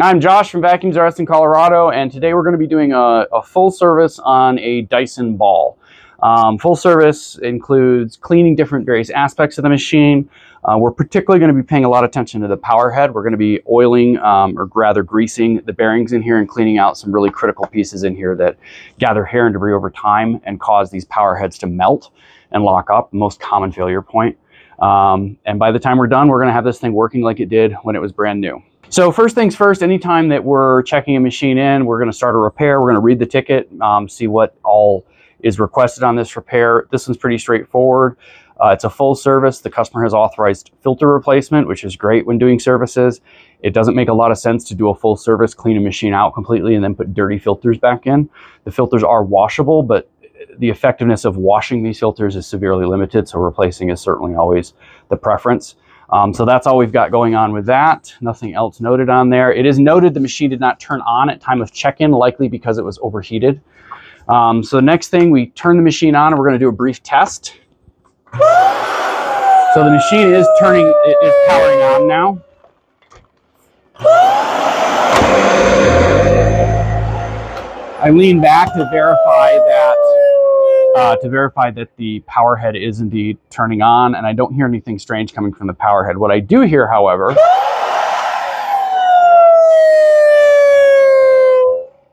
I'm Josh from Vacuums R Us in Colorado, and today we're going to be doing a full service on a Dyson Ball. Full service includes cleaning different various aspects of the machine. We're particularly going to be paying a lot of attention to the power head. We're going to be oiling, or rather greasing the bearings in here and cleaning out some really critical pieces in here that gather hair and debris over time and cause these power heads to melt and lock up, most common failure point. And by the time we're done, we're going to have this thing working like it did when it was brand new. So first things first, anytime that we're checking a machine in, we're going to start a repair. We're going to read the ticket, see what all is requested on this repair. This one's pretty straightforward. It's a full service. The customer has authorized filter replacement, which is great when doing services. It doesn't make a lot of sense to do a full service, clean a machine out completely, and then put dirty filters back in. The filters are washable, but the effectiveness of washing these filters is severely limited, so replacing is certainly always the preference. So that's all we've got going on with that. Nothing else noted on there. It is noted the machine did not turn on at time of check-in, likely because it was overheated. So the next thing, we turn the machine on and we're going to do a brief test. So the machine is powering on now. I lean back to verify that the power head is indeed turning on, and I don't hear anything strange coming from the power head. What I do hear, however,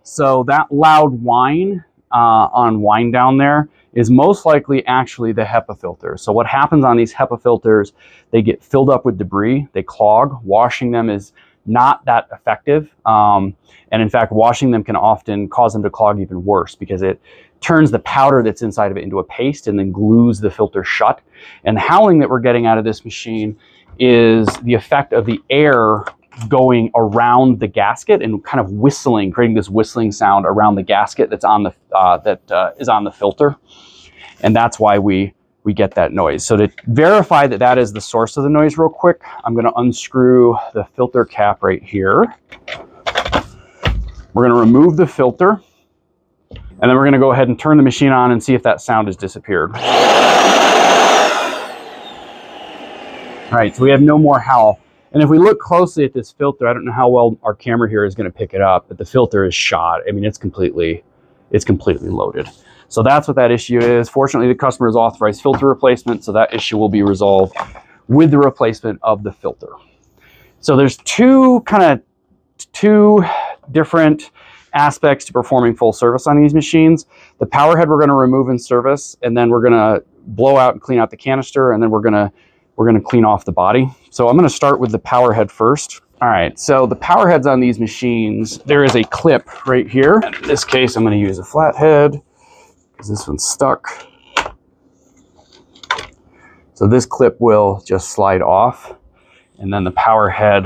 so that loud whine on wind down there is most likely actually the HEPA filter. So what happens on these HEPA filters, they get filled up with debris, they clog. Washing them is not that effective. And in fact, washing them can often cause them to clog even worse because it turns the powder that's inside of it into a paste and then glues the filter shut. And the howling that we're getting out of this machine is the effect of the air going around the gasket and kind of whistling, creating this whistling sound around the gasket that's on the is on the filter. And that's why we get that noise. So to verify that that is the source of the noise real quick, I'm going to unscrew the filter cap right here. We're going to remove the filter, and then we're going to go ahead and turn the machine on and see if that sound has disappeared. All right, so we have no more howl. And if we look closely at this filter, I don't know how well our camera here is going to pick it up, but the filter is shot. I mean, it's completely loaded. So that's what that issue is. Fortunately, the customer has authorized filter replacement, so that issue will be resolved with the replacement of the filter. So there's two different aspects to performing full service on these machines. The power head we're going to remove in service, and then we're going to blow out and clean out the canister, and then we're going to clean off the body. So I'm going to start with the power head first. All right, so the power heads on these machines, there is a clip right here. In this case, I'm going to use a flat head because this one's stuck. So this clip will just slide off, and then the power head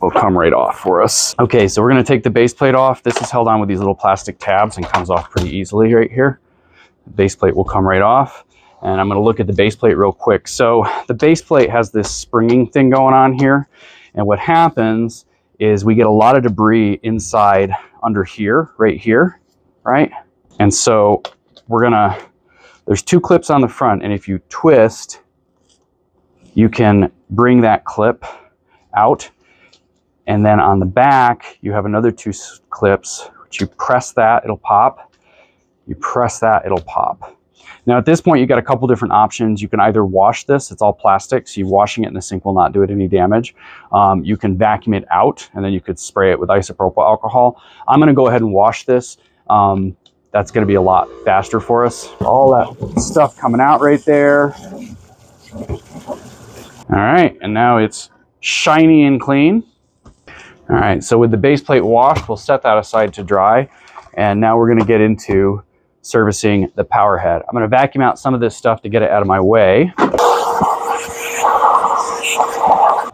will come right off for us. Okay, so we're going to take the base plate off. This is held on with these little plastic tabs and comes off pretty easily right here. The base plate will come right off. And I'm going to look at the base plate real quick. So the base plate has this springing thing going on here. And what happens is we get a lot of debris inside under here, right? And so there's two clips on the front. And if you twist, you can bring that clip out. And then on the back, you have another two clips, which you press that, it'll pop. You press that, it'll pop. Now at this point, you've got a couple different options. You can either wash this, it's all plastic, so you washing it in the sink will not do it any damage. You can vacuum it out, and then you could spray it with isopropyl alcohol. I'm gonna go ahead and wash this. That's gonna be a lot faster for us. All that stuff coming out right there. All right, and now it's shiny and clean. All right, so with the base plate washed, we'll set that aside to dry. And now we're gonna get into servicing the power head. I'm gonna vacuum out some of this stuff to get it out of my way.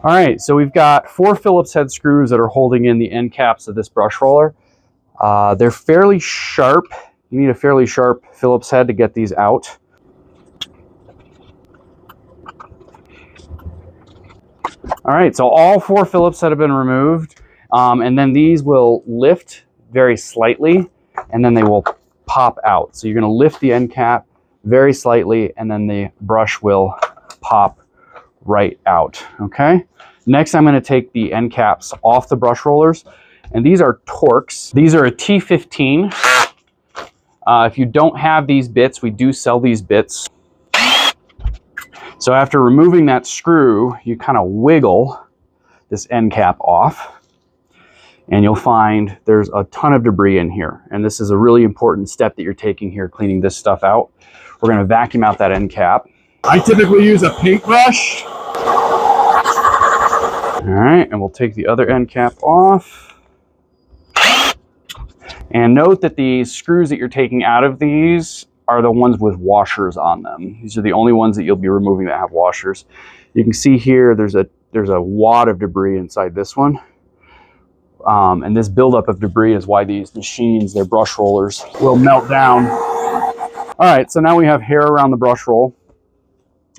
All right, so we've got 4 Phillips head screws that are holding in the end caps of this brush roller. They're fairly sharp. You need a fairly sharp Phillips head to get these out. All right, so all 4 Phillips head have been removed. And then these will lift very slightly, and then they will pop out. So you're going to lift the end cap very slightly, and then the brush will pop right out. Okay, Next, I'm going to take the end caps off the brush rollers, and these are torx. These are a T15. If you don't have these bits, we do sell these bits. So after removing that screw, you kind of wiggle this end cap off, and you'll find there's a ton of debris in here. And this is a really important step that you're taking here, cleaning this stuff out. We're going to vacuum out that end cap. I typically use a paintbrush. All right, and we'll take the other end cap off. And note that these screws that you're taking out of these are the ones with washers on them. These are the only ones that you'll be removing that have washers. You can see here there's a wad of debris inside this one. And this buildup of debris is why these machines, their brush rollers, will melt down. All right, so now we have hair around the brush roll.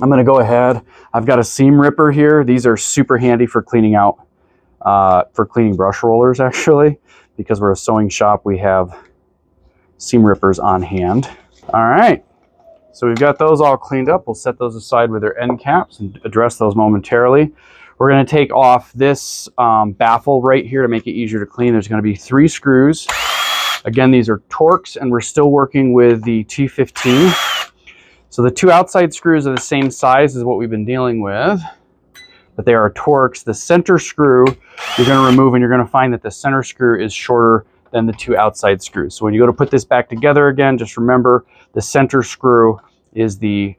I'm going to go ahead. I've got a seam ripper here. These are super handy for cleaning out, for cleaning brush rollers actually, because we're a sewing shop. We have seam rippers on hand. All right, so we've got those all cleaned up. We'll set those aside with their end caps and address those momentarily. We're going to take off this baffle right here to make it easier to clean. There's going to be 3 screws. Again, these are torx, and we're still working with the T15. So the 2 outside screws are the same size as what we've been dealing with, but they are torx. The center screw you're going to remove, and you're going to find that the center screw is shorter than the 2 outside screws. So when you go to put this back together again, just remember the center screw is the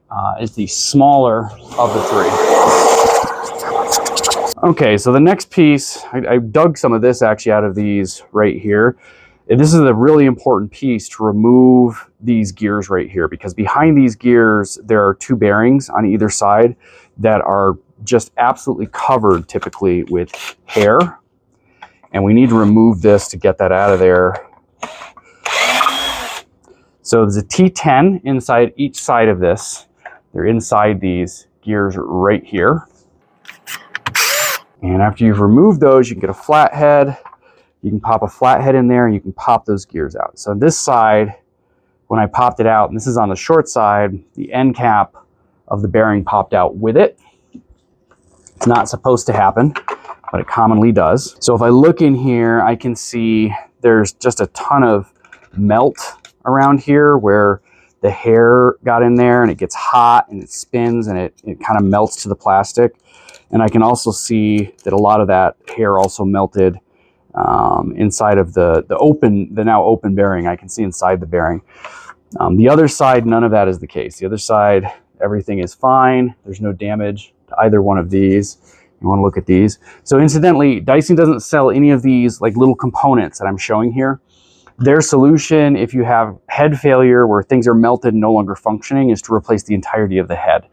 smaller of the 3. Okay, so the next piece, I dug some of this actually out of these right here. And this is a really important piece to remove these gears right here, because behind these gears, there are 2 bearings on either side that are just absolutely covered typically with hair. And we need to remove this to get that out of there. So there's a T10 inside each side of this. They're inside these gears right here. And after you've removed those, you can get a flathead. You can pop a flathead in there and you can pop those gears out. So this side, when I popped it out, and this is on the short side, the end cap of the bearing popped out with it. It's not supposed to happen, but it commonly does. So if I look in here, I can see there's just a ton of melt around here where the hair got in there, and it gets hot and it spins and it kind of melts to the plastic. And I can also see that a lot of that hair also melted inside of the now open bearing. I can see inside the bearing. The other side, none of that is the case. The other side, everything is fine. There's no damage to either one of these. You want to look at these. So incidentally, Dyson doesn't sell any of these like little components that I'm showing here. Their solution, if you have head failure where things are melted and no longer functioning, is to replace the entirety of the head,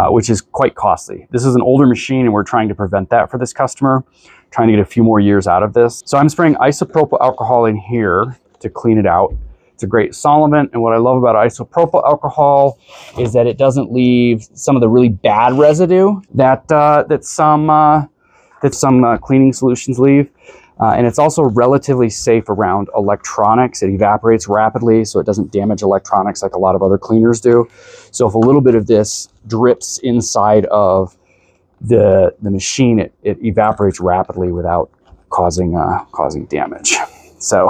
which is quite costly. This is an older machine and we're trying to prevent that for this customer, trying to get a few more years out of this. So I'm spraying isopropyl alcohol in here to clean it out. It's a great solvent, and what I love about isopropyl alcohol is that it doesn't leave some of the really bad residue that some cleaning solutions leave. And it's also relatively safe around electronics. It evaporates rapidly, so it doesn't damage electronics like a lot of other cleaners do. So if a little bit of this drips inside of the machine, it evaporates rapidly without causing damage. So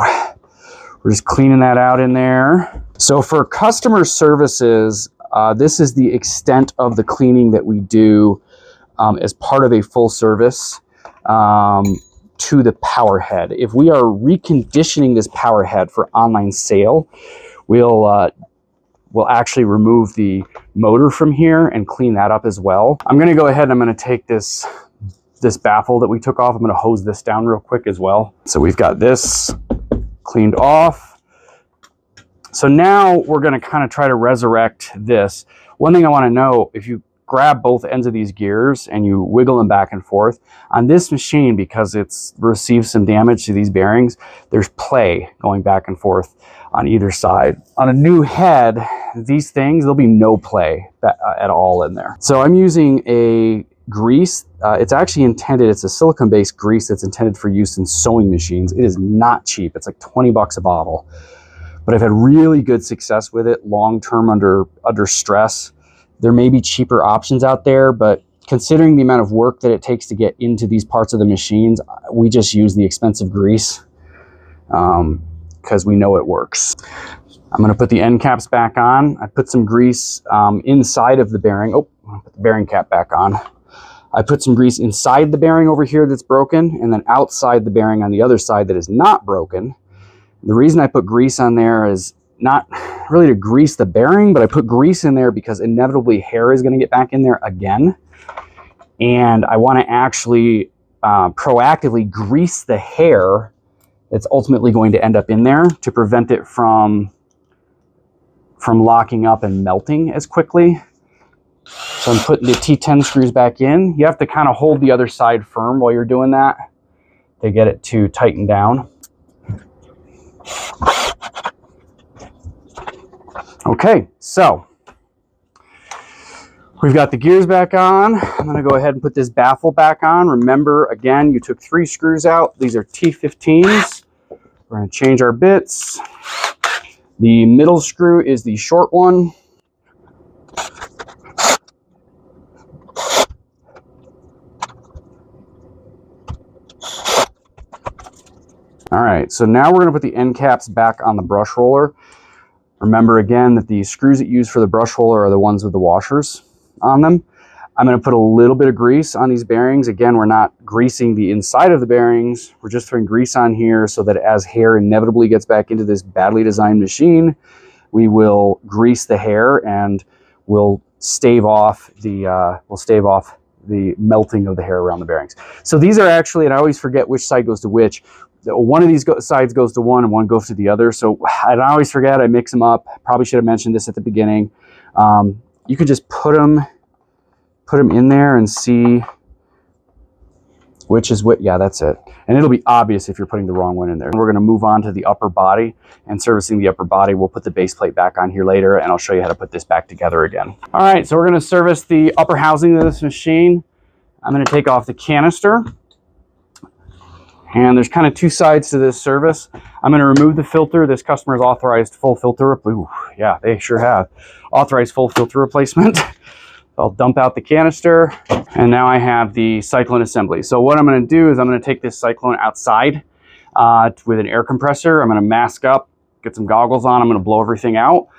we're just cleaning that out in there. So for customer services, this is the extent of the cleaning that we do as part of a full service to the power head. If we are reconditioning this power head for online sale, we'll actually remove the motor from here and clean that up as well. I'm going to go ahead and I'm going to take this baffle that we took off. I'm going to hose this down real quick as well. So we've got this cleaned off. So now we're going to kind of try to resurrect this. One thing I want to know, if you grab both ends of these gears and you wiggle them back and forth on this machine, because it's received some damage to these bearings, there's play going back and forth on either side. On a new head, these things, there'll be no play at all in there. So I'm using a grease. It's actually intended, it's a silicone-based grease that's intended for use in sewing machines. It is not cheap. It's like 20 bucks a bottle. But I've had really good success with it long-term under stress. There may be cheaper options out there, but considering the amount of work that it takes to get into these parts of the machines, we just use the expensive grease because we know it works. I'm going to put the end caps back on. I put some grease inside of the bearing. Oh, I'll put the bearing cap back on. I put some grease inside the bearing over here that's broken, and then outside the bearing on the other side that is not broken. The reason I put grease on there is not really to grease the bearing, but I put grease in there because inevitably hair is going to get back in there again. And I want to actually proactively grease the hair that's ultimately going to end up in there to prevent it from locking up and melting as quickly. So I'm putting the T10 screws back in. You have to kind of hold the other side firm while you're doing that to get it to tighten down. Okay, so we've got the gears back on. I'm going to go ahead and put this baffle back on. Remember, again, you took 3 screws out. These are T15s. We're going to change our bits. The middle screw is the short one. All right, so now we're going to put the end caps back on the brush roller. Remember again that the screws that you use for the brush roller are the ones with the washers on them. I'm going to put a little bit of grease on these bearings. Again, we're not greasing the inside of the bearings. We're just throwing grease on here so that as hair inevitably gets back into this badly designed machine, we will grease the hair and we'll stave off the melting of the hair around the bearings. So these are actually, and I always forget which side goes to which. One of these sides goes to one and one goes to the other. So I always forget, I mix them up. Probably should have mentioned this at the beginning. You could just put them in there and see which is what. Yeah, that's it. And it'll be obvious if you're putting the wrong one in there. We're going to move on to the upper body and servicing the upper body. We'll put the base plate back on here later and I'll show you how to put this back together again. All right, so we're going to service the upper housing of this machine. I'm going to take off the canister. And there's kind of 2 sides to this service. I'm going to remove the filter. This customer's authorized full filter. Ooh, yeah, they sure have. Authorized full filter replacement. I'll dump out the canister. And now I have the cyclone assembly. So what I'm going to do is I'm going to take this cyclone outside with an air compressor. I'm going to mask up, get some goggles on. I'm going to blow everything out.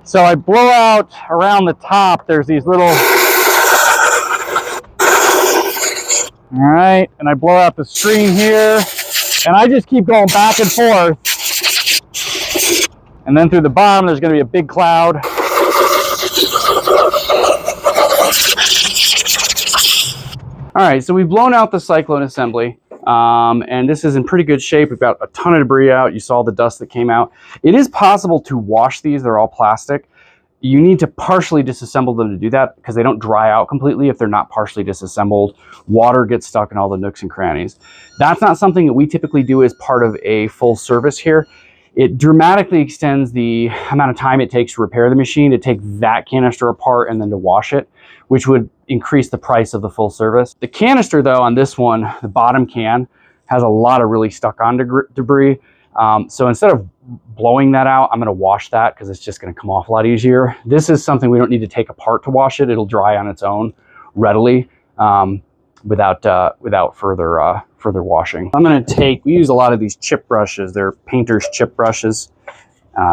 So I blow out around the top. There's these little... All right, and I blow out the screen here, and I just keep going back and forth. And then through the bottom, there's going to be a big cloud. All right, so we've blown out the cyclone assembly, and this is in pretty good shape. We've got a ton of debris out. You saw the dust that came out. It is possible to wash these. They're all plastic. You need to partially disassemble them to do that because they don't dry out completely if they're not partially disassembled. Water gets stuck in all the nooks and crannies. That's not something that we typically do as part of a full service here. It dramatically extends the amount of time it takes to repair the machine, to take that canister apart and then to wash it, which would increase the price of the full service. The canister though, on this one, the bottom can, has a lot of really stuck on debris. So instead of blowing that out, I'm going to wash that because it's just going to come off a lot easier. This is something we don't need to take apart to wash it. It'll dry on its own readily without further washing. I'm going to take, we use a lot of these chip brushes. They're painter's chip brushes.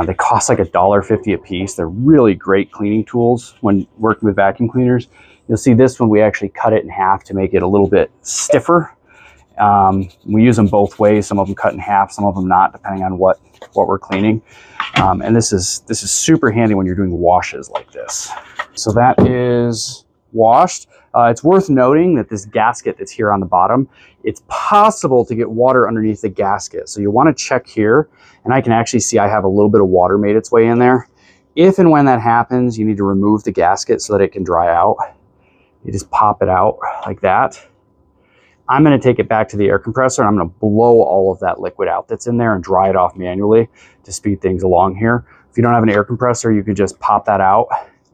They cost like $1.50 a piece. They're really great cleaning tools when working with vacuum cleaners. You'll see this one, we actually cut it in half to make it a little bit stiffer. We use them both ways. Some of them cut in half, some of them not, depending on what we're cleaning. And this is super handy when you're doing washes like this. So that is washed. It's worth noting that this gasket that's here on the bottom, it's possible to get water underneath the gasket. So you want to check here, and I can actually see I have a little bit of water made its way in there. If and when that happens, you need to remove the gasket so that it can dry out. You just pop it out like that. I'm going to take it back to the air compressor. I'm going to blow all of that liquid out that's in there and dry it off manually to speed things along here. If you don't have an air compressor, you could just pop that out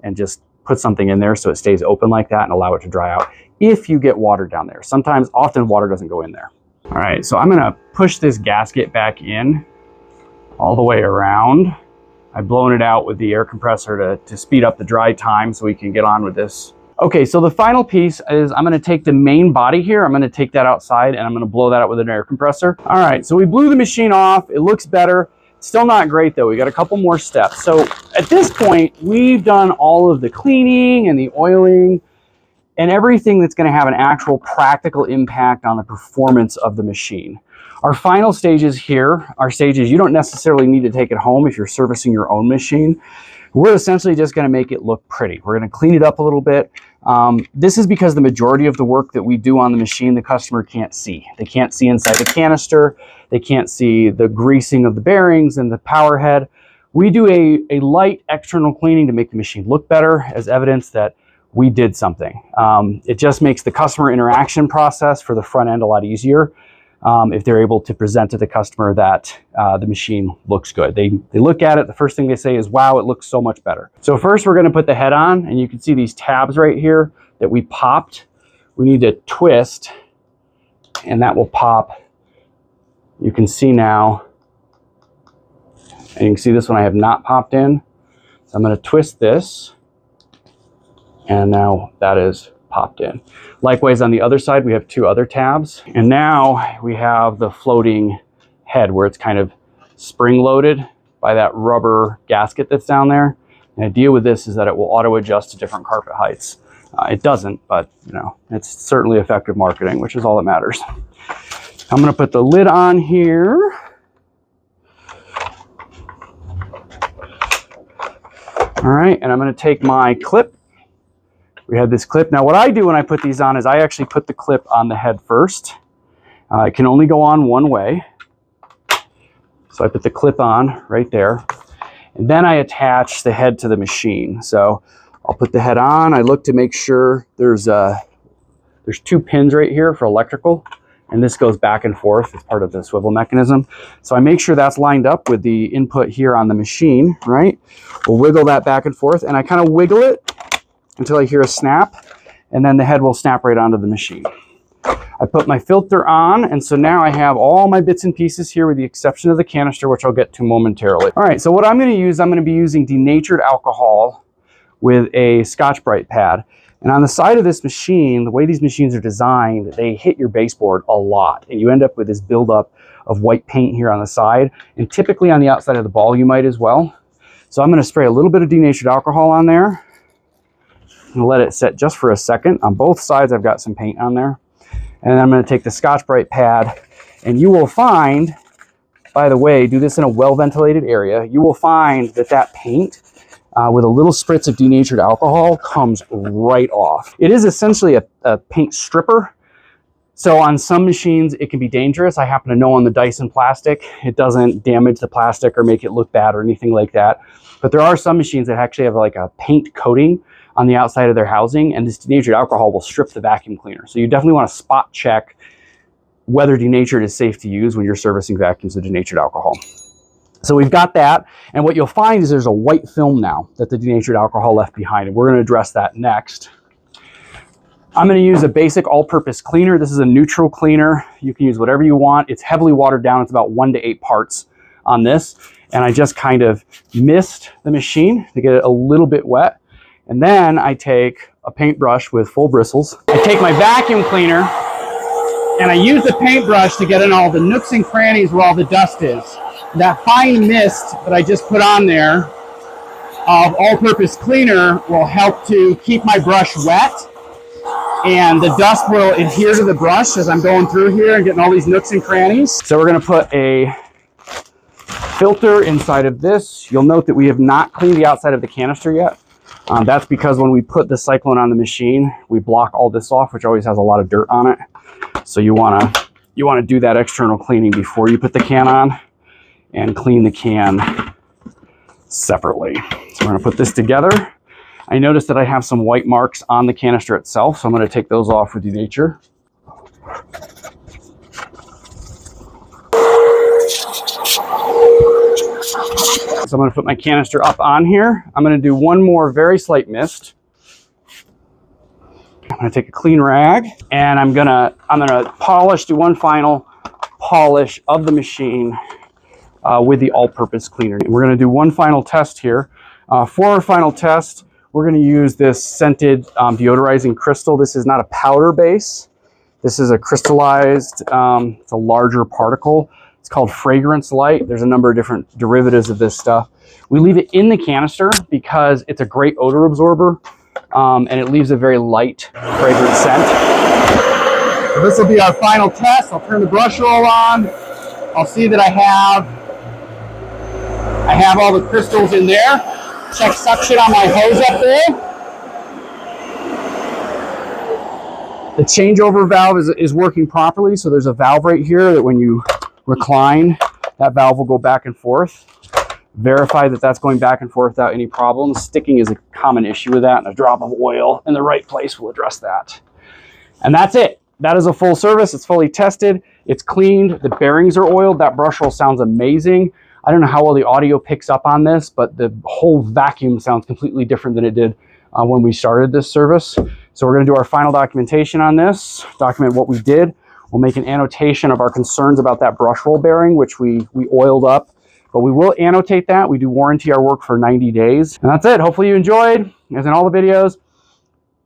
and just put something in there so it stays open like that and allow it to dry out if you get water down there. Often water doesn't go in there. All right, so I'm going to push this gasket back in all the way around. I've blown it out with the air compressor to speed up the dry time so we can get on with this. Okay, so the final piece is I'm gonna take the main body here, I'm gonna take that outside and I'm gonna blow that out with an air compressor. All right, so we blew the machine off, it looks better. Still not great though, we got a couple more steps. So at this point, we've done all of the cleaning and the oiling and everything that's gonna have an actual practical impact on the performance of the machine. Our final stages here are stages you don't necessarily need to take it home if you're servicing your own machine. We're essentially just gonna make it look pretty. We're gonna clean it up a little bit. This is because the majority of the work that we do on the machine, the customer can't see. They can't see inside the canister. They can't see the greasing of the bearings and the power head. We do a light external cleaning to make the machine look better as evidence that we did something. It just makes the customer interaction process for the front end a lot easier. If they're able to present to the customer that the machine looks good. They look at it, the first thing they say is, wow, it looks so much better. So first we're gonna put the head on, and you can see these tabs right here that we popped. We need to twist, and that will pop. You can see now, and you can see this one I have not popped in. So I'm gonna twist this, and now that is popped in. Likewise, on the other side, we have two other tabs. And now we have the floating head where it's kind of spring loaded by that rubber gasket that's down there. The idea with this is that it will auto adjust to different carpet heights. It doesn't, but you know, it's certainly effective marketing, which is all that matters. I'm gonna put the lid on here. All right, and I'm gonna take my clip. We have this clip. Now what I do when I put these on is I actually put the clip on the head first. It can only go on one way. So I put the clip on right there. And then I attach the head to the machine. So I'll put the head on. I look to make sure there's two pins right here for electrical. And this goes back and forth as part of the swivel mechanism. So I make sure that's lined up with the input here on the machine, right? We'll wiggle that back and forth, and I kind of wiggle it until I hear a snap, and then the head will snap right onto the machine. I put my filter on, and so now I have all my bits and pieces here with the exception of the canister, which I'll get to momentarily. All right, so what I'm gonna use, I'm gonna be using denatured alcohol with a Scotch-Brite pad. And on the side of this machine, the way these machines are designed, they hit your baseboard a lot, and you end up with this buildup of white paint here on the side, and typically on the outside of the ball you might as well. So I'm gonna spray a little bit of denatured alcohol on there, and let it set just for a second. On both sides, I've got some paint on there. And then I'm gonna take the Scotch-Brite pad, and you will find, by the way, do this in a well-ventilated area, you will find that that paint with a little spritz of denatured alcohol comes right off. It is essentially a paint stripper. So on some machines, it can be dangerous. I happen to know on the Dyson plastic, it doesn't damage the plastic or make it look bad or anything like that. But there are some machines that actually have like a paint coating on the outside of their housing, and this denatured alcohol will strip the vacuum cleaner. So you definitely want to spot check whether denatured is safe to use when you're servicing vacuums with denatured alcohol. So we've got that, and what you'll find is there's a white film now that the denatured alcohol left behind, and we're going to address that next. I'm going to use a basic all-purpose cleaner. This is a neutral cleaner. You can use whatever you want. It's heavily watered down. It's about 1 to 8 parts on this, and I just kind of mist the machine to get it a little bit wet. And then I take a paintbrush with full bristles. I take my vacuum cleaner and I use the paintbrush to get in all the nooks and crannies where all the dust is. That fine mist that I just put on there of all-purpose cleaner will help to keep my brush wet, and the dust will adhere to the brush as I'm going through here and getting all these nooks and crannies. So we're gonna put a filter inside of this. You'll note that we have not cleaned the outside of the canister yet. That's because when we put the cyclone on the machine, we block all this off, which always has a lot of dirt on it. So you wanna do that external cleaning before you put the can on, and clean the can separately. So we're gonna put this together. I noticed that I have some white marks on the canister itself, so I'm gonna take those off with denature. So I'm going to put my canister up on here. I'm going to do one more very slight mist. I'm going to take a clean rag, and I'm going to polish, do one final polish of the machine with the all-purpose cleaner. We're going to do one final test here. For our final test, we're going to use this scented deodorizing crystal. This is not a powder base. This is a crystallized, it's a larger particle. It's called Fragrance Light. There's a number of different derivatives of this stuff. We leave it in the canister because it's a great odor absorber, and it leaves a very light fragrant scent. So this will be our final test. I'll turn the brush roll on. I'll see that I have all the crystals in there. Check suction on my hose up there. The changeover valve is working properly, so there's a valve right here that when you recline, that valve will go back and forth. Verify that that's going back and forth without any problems. Sticking is a common issue with that, and a drop of oil in the right place will address that. And that's it. That is a full service. It's fully tested. It's cleaned. The bearings are oiled. That brush roll sounds amazing. I don't know how well the audio picks up on this, but the whole vacuum sounds completely different than it did when we started this service. So we're going to do our final documentation on this, document what we did. We'll make an annotation of our concerns about that brush roll bearing, which we oiled up. But we will annotate that. We do warranty our work for 90 days. And that's it. Hopefully you enjoyed. As in all the videos,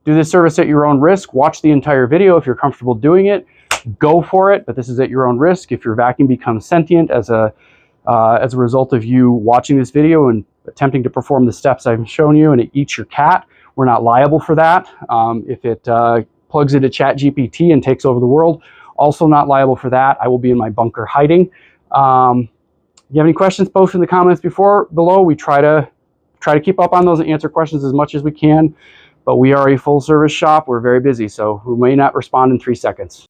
do this service at your own risk. Watch the entire video if you're comfortable doing it. Go for it, but this is at your own risk. If your vacuum becomes sentient as a result of you watching this video and attempting to perform the steps I've shown you, and it eats your cat, we're not liable for that. If it plugs into ChatGPT and takes over the world, also not liable for that. I will be in my bunker hiding. If you have any questions, post in the comments below. We try to keep up on those and answer questions as much as we can. But we are a full service shop. We're very busy, so we may not respond in 3 seconds.